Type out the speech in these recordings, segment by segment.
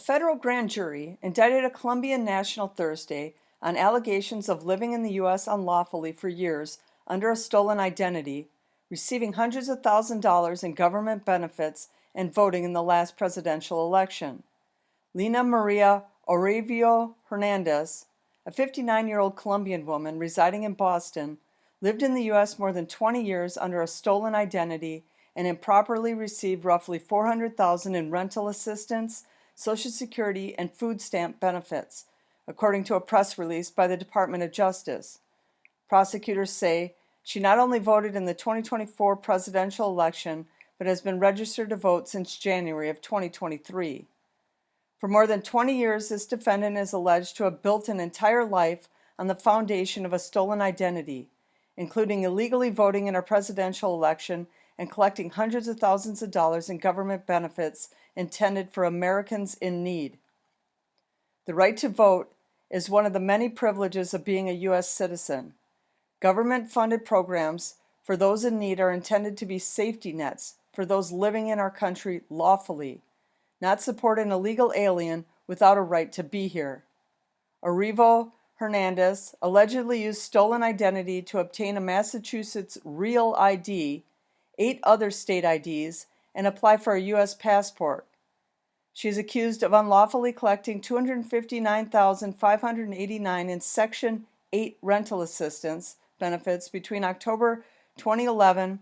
federal grand jury indicted a Colombian national Thursday on allegations of living in the U.S. unlawfully for years under a stolen identity, receiving hundreds of thousands of dollars in government benefits, and voting in the last presidential election. Lina Maria Orovio-Hernandez, a 59-year-old Colombian woman residing in Boston, lived in the U.S. more than 20 years under a stolen identity and improperly received roughly $400,000 in rental assistance, Social Security, and food stamp benefits, according to a press release by the Department of Justice. Prosecutors say she not only voted in the 2024 presidential election, but has been registered to vote since January of 2023. For more than 20 years, this defendant is alleged to have built an entire life on the foundation of a stolen identity, including illegally voting in a presidential election and collecting hundreds of thousands of dollars in government benefits intended for Americans in need. The right to vote is one of the many privileges of being a U.S. citizen. Government-funded programs for those in need are intended to be safety nets for those living in our country lawfully, not support an illegal alien without a right to be here. Orovio-Hernandez allegedly used stolen identity to obtain a Massachusetts real ID, 8 other state IDs, and apply for a U.S. passport. She is accused of unlawfully collecting $259,589 in Section 8 rental assistance benefits between October 2011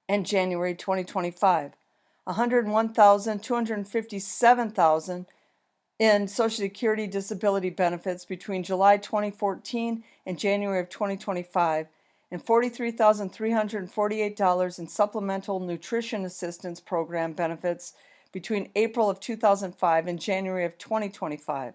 and January 2025, $101,257 in Social Security disability benefits between July 2014 and January of 2025, and $43,348 in supplemental nutrition assistance program benefits between April of 2005 and January of 2025.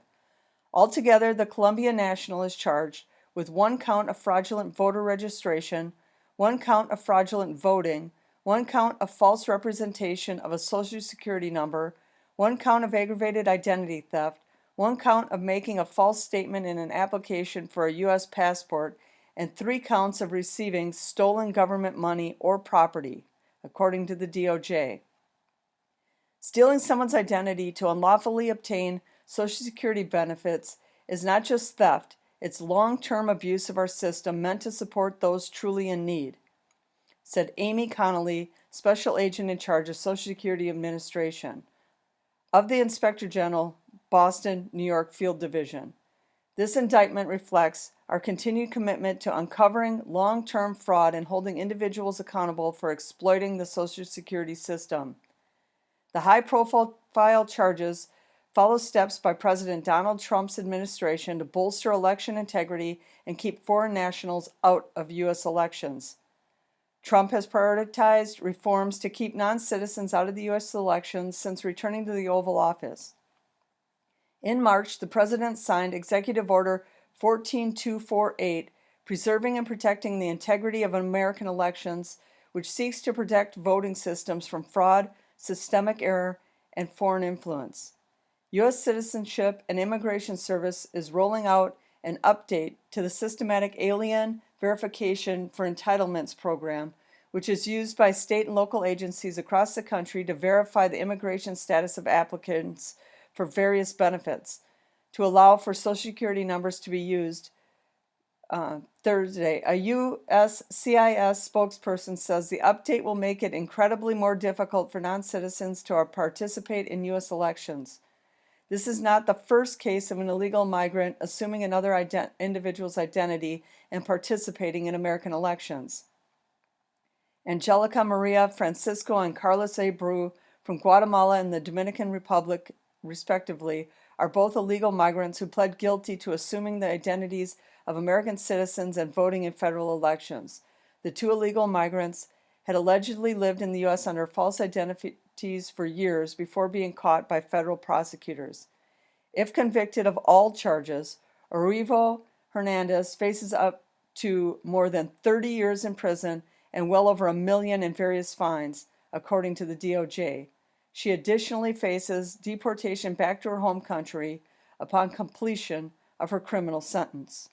Altogether, the Colombian national is charged with 1 count of fraudulent voter registration, 1 count of fraudulent voting, 1 count of false representation of a Social Security number, 1 count of aggravated identity theft, 1 count of making a false statement in an application for a U.S. passport, and 3 counts of receiving stolen government money or property, according to the DOJ. Stealing someone's identity to unlawfully obtain Social Security benefits is not just theft, it's long-term abuse of our system meant to support those truly in need, said Amy Connolly, Special Agent in charge of Social Security Administration of the Inspector General, Boston, New York Field Division. This indictment reflects our continued commitment to uncovering long-term fraud and holding individuals accountable for exploiting the Social Security system. The high-profile charges follow steps by President Donald Trump's administration to bolster election integrity and keep foreign nationals out of U.S. elections. Trump has prioritized reforms to keep non-citizens out of the U.S. elections since returning to the Oval Office. In March, the president signed Executive Order 14248, Preserving and Protecting the Integrity of American Elections, which seeks to protect voting systems from fraud, systemic error, and foreign influence. U.S. Citizenship and Immigration Service is rolling out an update to the Systematic Alien Verification for Entitlements program, which is used by state and local agencies across the country to verify the immigration status of applicants for various benefits, to allow for Social Security numbers to be used. Thursday, a USCIS spokesperson says the update will make it incredibly more difficult for non-citizens to participate in U.S. elections. This is not the first case of an illegal migrant assuming another individual's identity and participating in American elections. Angelica Maria Francisco and Carlos Abreu from Guatemala and the Dominican Republic, respectively, are both illegal migrants who pled guilty to assuming the identities of American citizens and voting in federal elections. The 2 illegal migrants had allegedly lived in the U.S. under false identities for years before being caught by federal prosecutors. If convicted of all charges, Orovio-Hernandez faces up to more than 30 years in prison and well over $1 million in various fines, according to the DOJ. She additionally faces deportation back to her home country upon completion of her criminal sentence.